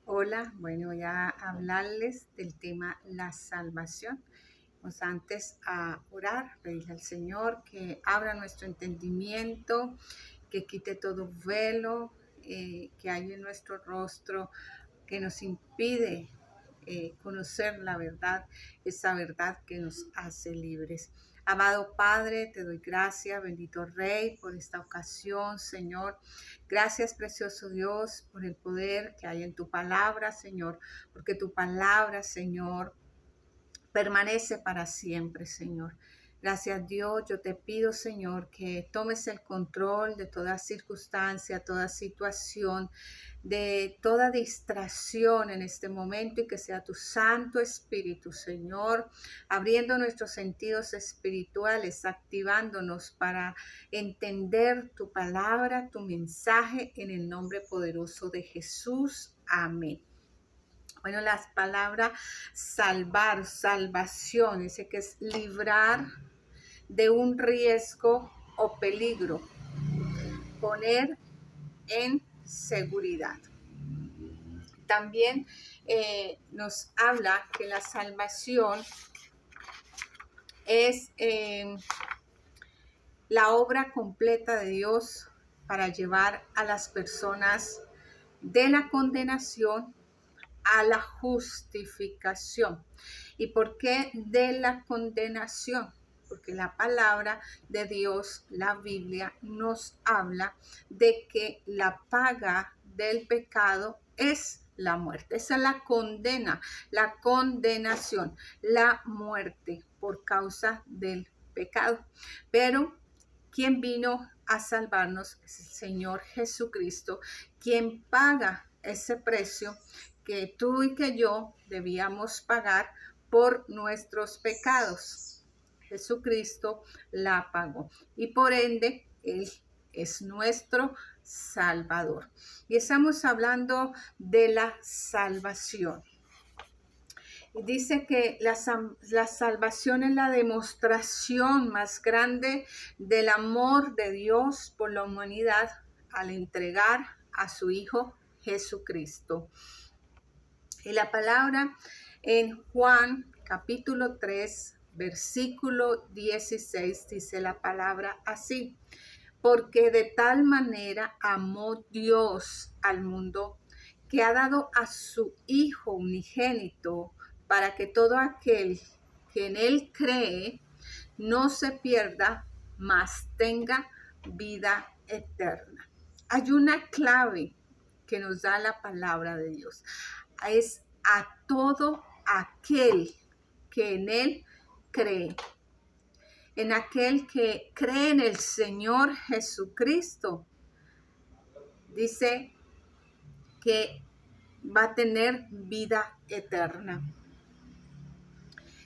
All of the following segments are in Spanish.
Hola, bueno, voy a hablarles del tema la salvación. Vamos antes a orar, pedirle al Señor que abra nuestro entendimiento, que quite todo velo que hay en nuestro rostro, que nos impide conocer la verdad, esa verdad que nos hace libres. Amado Padre, te doy gracias, bendito Rey, por esta ocasión, Señor. Gracias, precioso Dios, por el poder que hay en tu palabra, Señor, porque tu palabra, Señor, permanece para siempre, Señor. Gracias Dios, yo te pido, Señor, que tomes el control de toda circunstancia, toda situación, de toda distracción en este momento y que sea tu Santo Espíritu, Señor, abriendo nuestros sentidos espirituales, activándonos para entender tu palabra, tu mensaje en el nombre poderoso de Jesús. Amén. Bueno, las palabras salvar, salvación, dice que es librar de un riesgo o peligro, poner en seguridad. También nos habla que la salvación es la obra completa de Dios para llevar a las personas de la condenación a la justificación. ¿Y por qué de la condenación? Porque la palabra de Dios, la Biblia, nos habla de que la paga del pecado es la muerte. Esa es la condena, la condenación, la muerte por causa del pecado. Pero quien vino a salvarnos es el Señor Jesucristo, quien paga ese precio que tú y que yo debíamos pagar por nuestros pecados. Jesucristo la pagó y por ende Él es nuestro Salvador. Y estamos hablando de la salvación. Y dice que la salvación es la demostración más grande del amor de Dios por la humanidad al entregar a su Hijo Jesucristo. Y la palabra en Juan capítulo 3, versículo 16 dice la palabra así: porque de tal manera amó Dios al mundo que ha dado a su Hijo unigénito para que todo aquel que en Él cree no se pierda, mas tenga vida eterna. Hay una clave que nos da la palabra de Dios. Es a todo aquel que en Él cree. En aquel que cree en el Señor Jesucristo. Dice que va a tener vida eterna.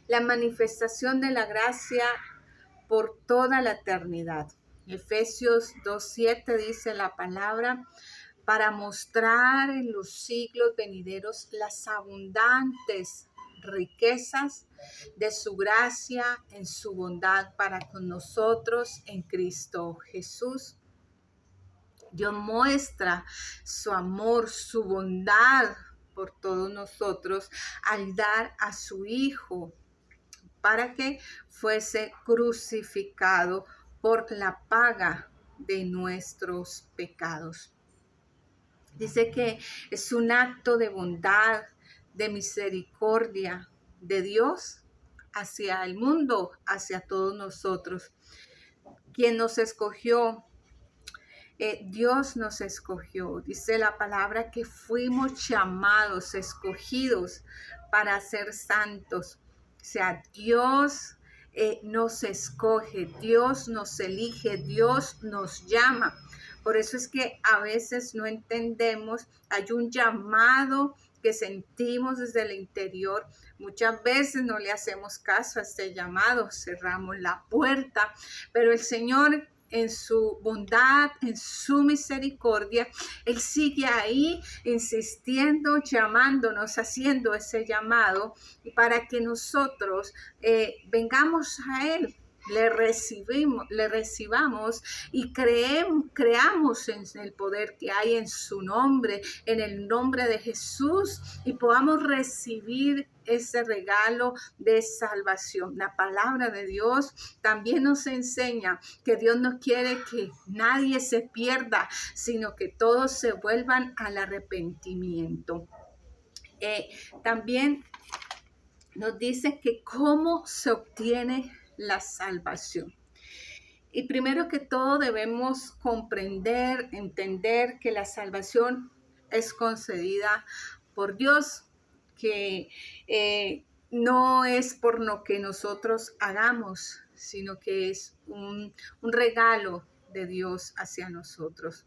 La manifestación de la gracia por toda la eternidad. Efesios 2:7 dice la palabra: para mostrar en los siglos venideros las abundantes riquezas de su gracia en su bondad para con nosotros en Cristo Jesús. Dios muestra su amor, su bondad por todos nosotros al dar a su Hijo para que fuese crucificado por la paga de nuestros pecados. Dice que es un acto de bondad, de misericordia de Dios hacia el mundo, hacia todos nosotros. Quien nos escogió, Dios nos escogió. Dice la palabra que fuimos llamados, escogidos para ser santos. O sea, Dios nos escoge, Dios nos elige, Dios nos llama. Por eso es que a veces no entendemos, hay un llamado que sentimos desde el interior. Muchas veces no le hacemos caso a este llamado, cerramos la puerta, pero el Señor en su bondad, en su misericordia, Él sigue ahí insistiendo, llamándonos, haciendo ese llamado para que nosotros vengamos a Él. le recibamos y creamos en el poder que hay en su nombre, en el nombre de Jesús, y podamos recibir ese regalo de salvación. La palabra de Dios también nos enseña que Dios no quiere que nadie se pierda, sino que todos se vuelvan al arrepentimiento. También nos dice que cómo se obtiene la salvación. Y primero que todo debemos comprender, entender que la salvación es concedida por Dios, que no es por lo que nosotros hagamos, sino que es un regalo de Dios hacia nosotros.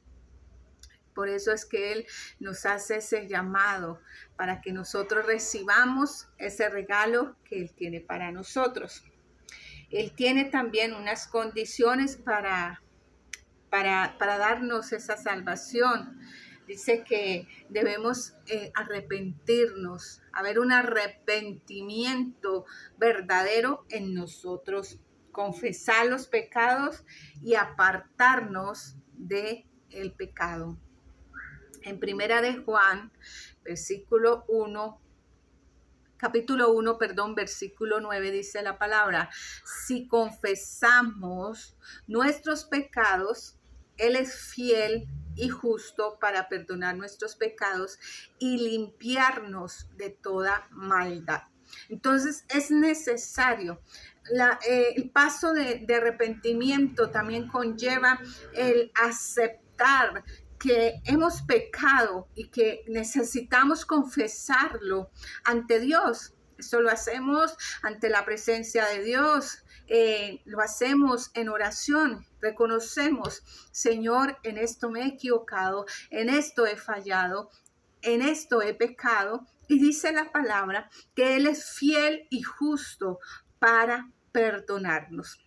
Por eso es que Él nos hace ese llamado para que nosotros recibamos ese regalo que Él tiene para nosotros. Él tiene también unas condiciones para darnos esa salvación. Dice que debemos arrepentirnos, haber un arrepentimiento verdadero en nosotros, confesar los pecados y apartarnos del pecado. En Primera de Juan, capítulo 1, versículo 9, dice la palabra: si confesamos nuestros pecados, Él es fiel y justo para perdonar nuestros pecados y limpiarnos de toda maldad. Entonces es necesario. El paso de arrepentimiento también conlleva el aceptar que hemos pecado y que necesitamos confesarlo ante Dios. Esto lo hacemos ante la presencia de Dios, lo hacemos en oración, reconocemos: Señor, en esto me he equivocado, en esto he fallado, en esto he pecado. Y dice la palabra que Él es fiel y justo para perdonarnos.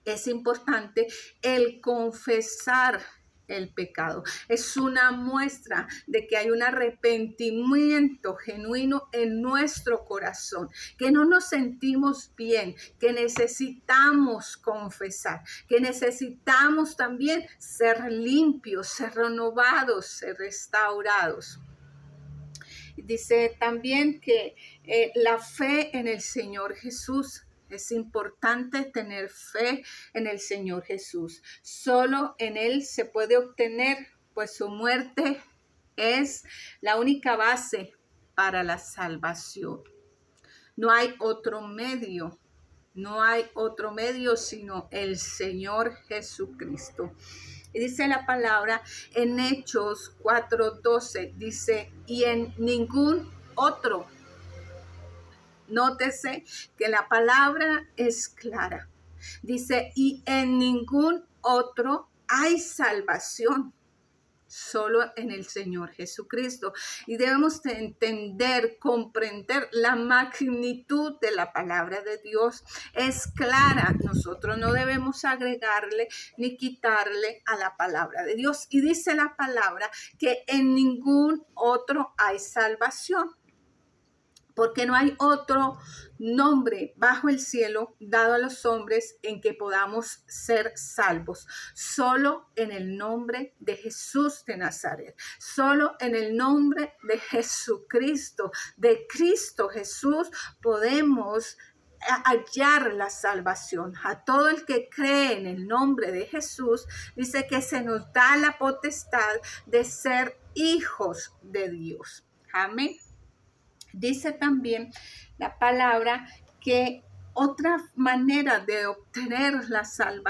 Es importante el confesar el pecado. Es una muestra de que hay un arrepentimiento genuino en nuestro corazón, que no nos sentimos bien, que necesitamos confesar, que necesitamos también ser limpios, ser renovados, ser restaurados. Dice también que la fe en el Señor Jesús. Es importante tener fe en el Señor Jesús. Solo en Él se puede obtener, pues su muerte es la única base para la salvación. No hay otro medio, sino el Señor Jesucristo. Y dice la palabra en Hechos 4:12, dice: y en ningún otro. Nótese que la palabra es clara. Dice: y en ningún otro hay salvación, solo en el Señor Jesucristo. Y debemos entender, comprender la magnitud de la palabra de Dios. Es clara. Nosotros no debemos agregarle ni quitarle a la palabra de Dios. Y dice la palabra que en ningún otro hay salvación, porque no hay otro nombre bajo el cielo dado a los hombres en que podamos ser salvos. Solo en el nombre de Jesús de Nazaret. Solo en el nombre de Jesucristo, de Cristo Jesús, podemos hallar la salvación. A todo el que cree en el nombre de Jesús, dice que se nos da la potestad de ser hijos de Dios. Amén. Dice también la palabra que otra manera de obtener la salvación